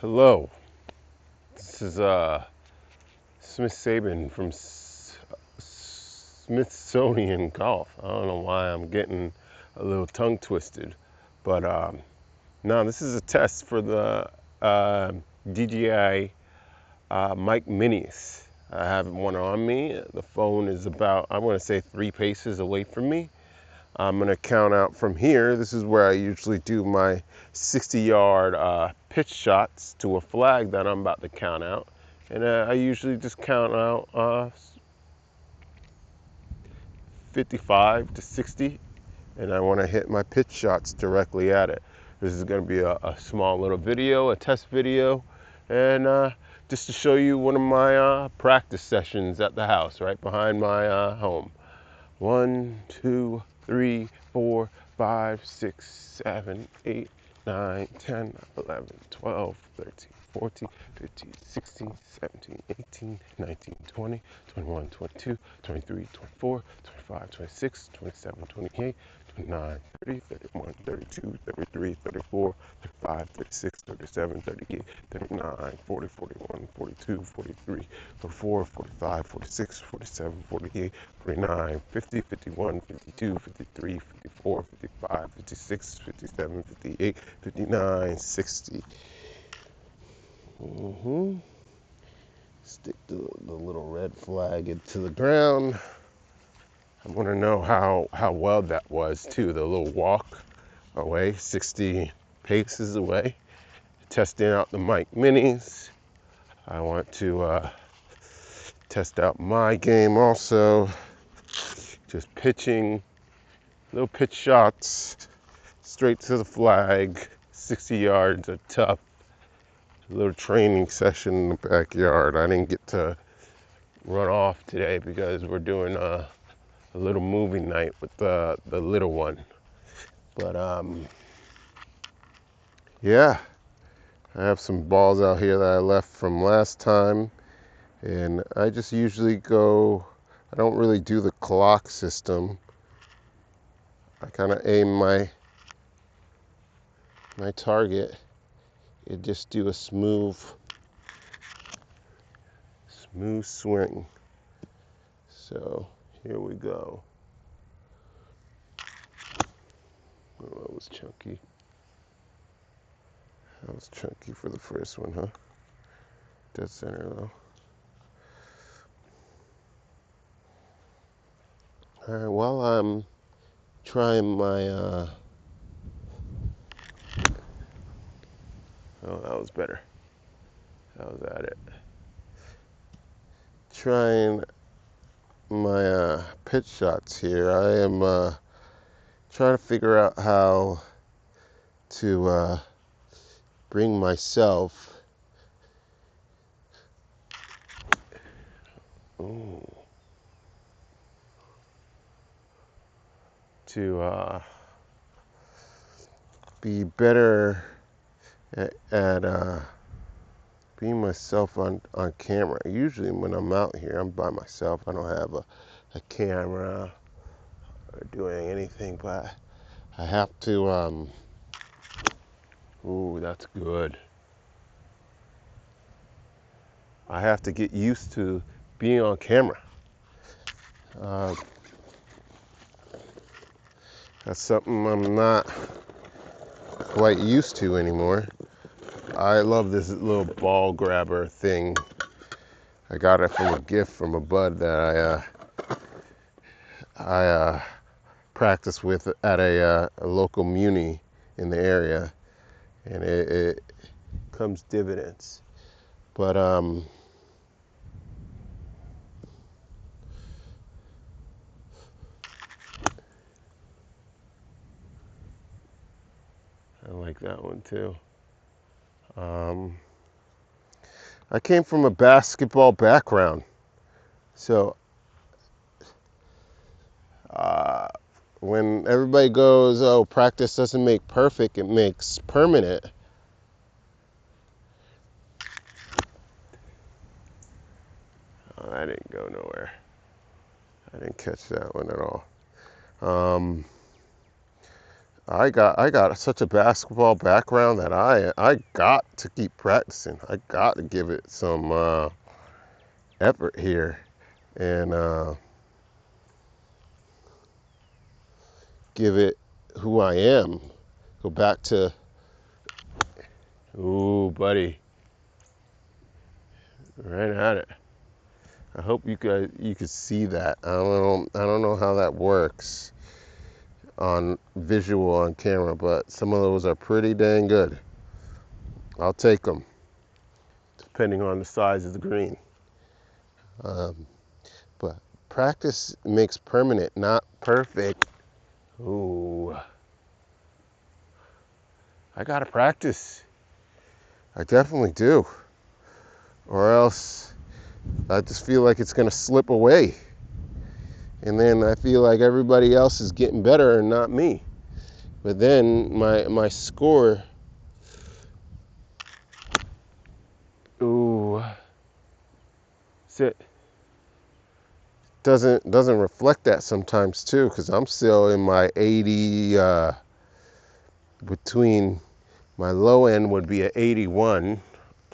Hello, this is SmithSabin from Smithsonian Golf. I don't know why I'm getting a little tongue twisted, but no, this is a test for the DJI Mic Minis. I have one on me. The phone is about, I want to say, 3 paces away from me. I'm going to count out from here. This is where I usually do my 60-yard pitch shots to a flag that I'm about to count out. And I usually just count out 55 to 60, and I want to hit my pitch shots directly at it. This is going to be a small little video, a test video, and just to show you one of my practice sessions at the house right behind my home. 1, 2, 3, 4, 5, 6, 7, 8, 9, 10, 11, 12, 13, 14, 15, 16, 17, 18, 19, 20, 21, 22, 23, 24, 25, 26, 27, 28, 29, 30, 31, 32, 33, 34, 35, 36, 37, 38, 39, 40, 41, 42, 43, 44, 45, 46, 47, 48, 49, 50, 51, 52, 53, 54, 55, 56, 57, 58, 59, 60. Stick the little red flag into the ground. I want to know how well that was too. The little walk away, 60 paces away, testing out the Mic Minis. I want to test out my game also. Just pitching, little pitch shots, straight to the flag. 60 yards are tough. A little training session in the backyard. I didn't get to run off today because we're doing a little movie night with the little one. But yeah, I have some balls out here that I left from last time, and I just usually go, I don't really do the clock system. I kind of aim my target and just do a smooth swing. So here we go. Oh, that was chunky. That was chunky for the first one, huh? Dead center though. All right, while I'm trying my oh, that was better. That was at it. Trying my pitch shots here. I am trying to figure out how to bring myself to be better at being myself on camera. Usually when I'm out here, I'm by myself. I don't have a camera or doing anything, but I have to, ooh, that's good. I have to get used to being on camera. That's something I'm not quite used to anymore. I love this little ball grabber thing. I got it from a gift from a bud that I practice with at a local muni in the area, and it comes dividends. But I like that one too. I came from a basketball background, so when everybody goes, oh, practice doesn't make perfect, it makes permanent. Oh, that didn't go nowhere. I didn't catch that one at all. I got such a basketball background that I got to keep practicing. I got to give it some effort here and give it who I am. Go back to, ooh, buddy, right at it. I hope you could see that. I don't know how that works on visual on camera, but some of those are pretty dang good. I'll take them, depending on the size of the green. But practice makes permanent, not perfect. Ooh, I gotta practice. I definitely do, or else I just feel like it's gonna slip away, and then I feel like everybody else is getting better and not me. But then my score, ooh, sit, doesn't reflect that sometimes too, because I'm still in my 80. Between my low end would be at 81.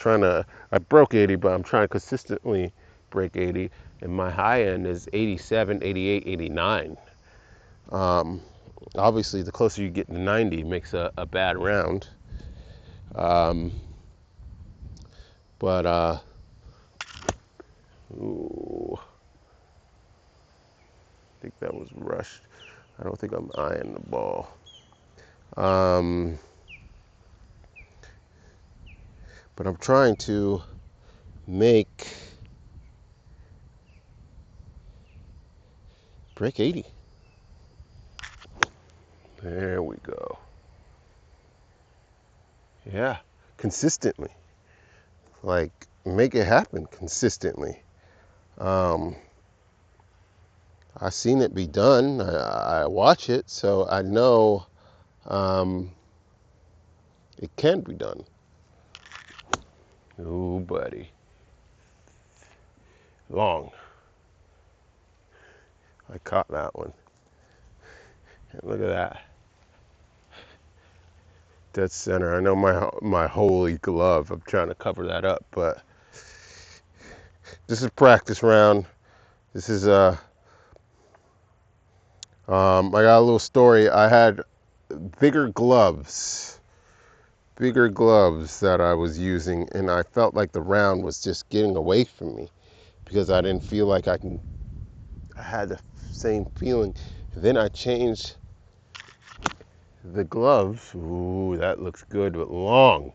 I broke 80, but I'm trying to consistently break 80, and my high end is 87, 88, 89. Obviously, the closer you get to 90 makes a bad round. But ooh, I think that was rushed. I don't think I'm eyeing the ball. But I'm trying to break 80. There we go. Yeah, consistently. Like, make it happen consistently. I've seen it be done. I watch it, so I know it can be done. Ooh, buddy. Long. I caught that one. Look at that. Dead center. I know my holy glove. I'm trying to cover that up, but this is practice round. This is I got a little story. I had bigger gloves that I was using, and I felt like the round was just getting away from me because I didn't feel like I had the same feeling. And then I changed the gloves. Ooh, that looks good, but long.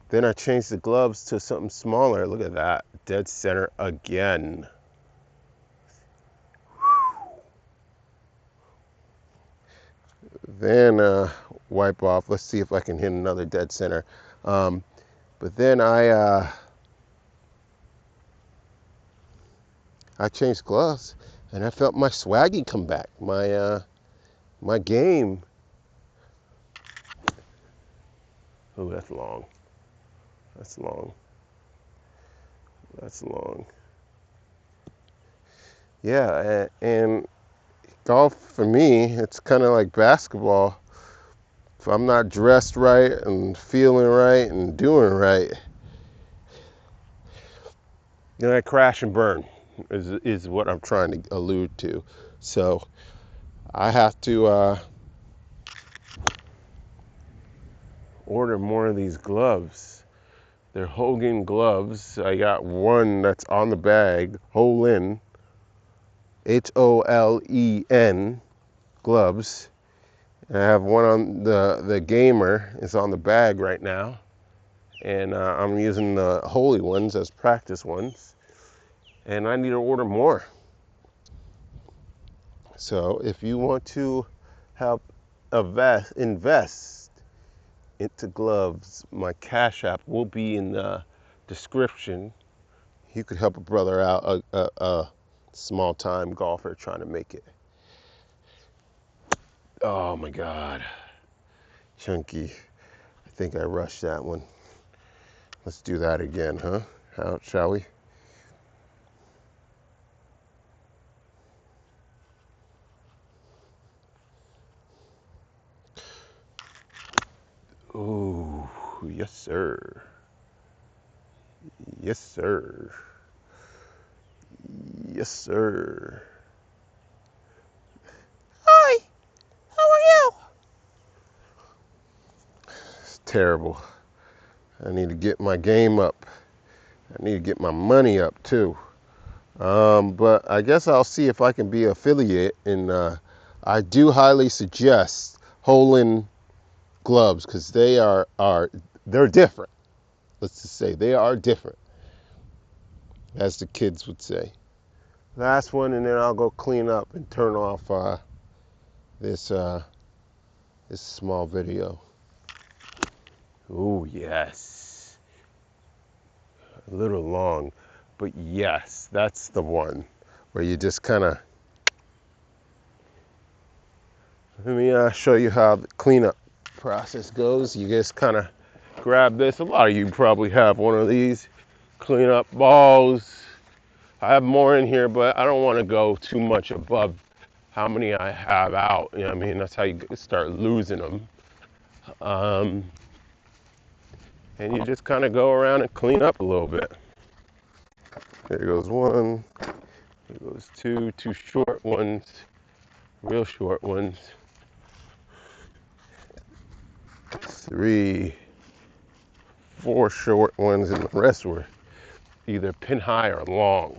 Then I changed the gloves to something smaller. Look at that. Dead center again. Then wipe off. Let's see if I can hit another dead center. But then I changed gloves, and I felt my swaggy come back. My game. Oh, that's long. That's long. That's long. Yeah, and golf for me, it's kind of like basketball. If I'm not dressed right and feeling right and doing right, then I crash and burn, is what I'm trying to allude to. So I have to order more of these gloves. They're Hogan gloves. I got one that's on the bag, Holen, Holen gloves. And I have one on the gamer. It's on the bag right now. And I'm using the holy ones as practice ones. And I need to order more. So if you want to help invest into gloves, my Cashapp will be in the description. You could help a brother out, a small time golfer trying to make it. Oh my God, chunky. I think I rushed that one. Let's do that again, huh? Shall we? Yes, sir. Yes, sir. Yes, sir. Hi, how are you? It's terrible. I need to get my game up. I need to get my money up too. But I guess I'll see if I can be affiliate. And I do highly suggest Holland gloves because they're different. Let's just say they are different, as the kids would say. Last one, and then I'll go clean up and turn off this small video. Oh yes, a little long, but yes, that's the one where you just kind of. Let me show you how the cleanup process goes. You just kind of grab this. A lot of you probably have one of these cleanup balls. I have more in here, but I don't want to go too much above how many I have out. You know what I mean? That's how you start losing them. And you just kind of go around and clean up a little bit. There goes one. There goes two short ones, real short ones. 3, 4 short ones, and the rest were either pin high or long.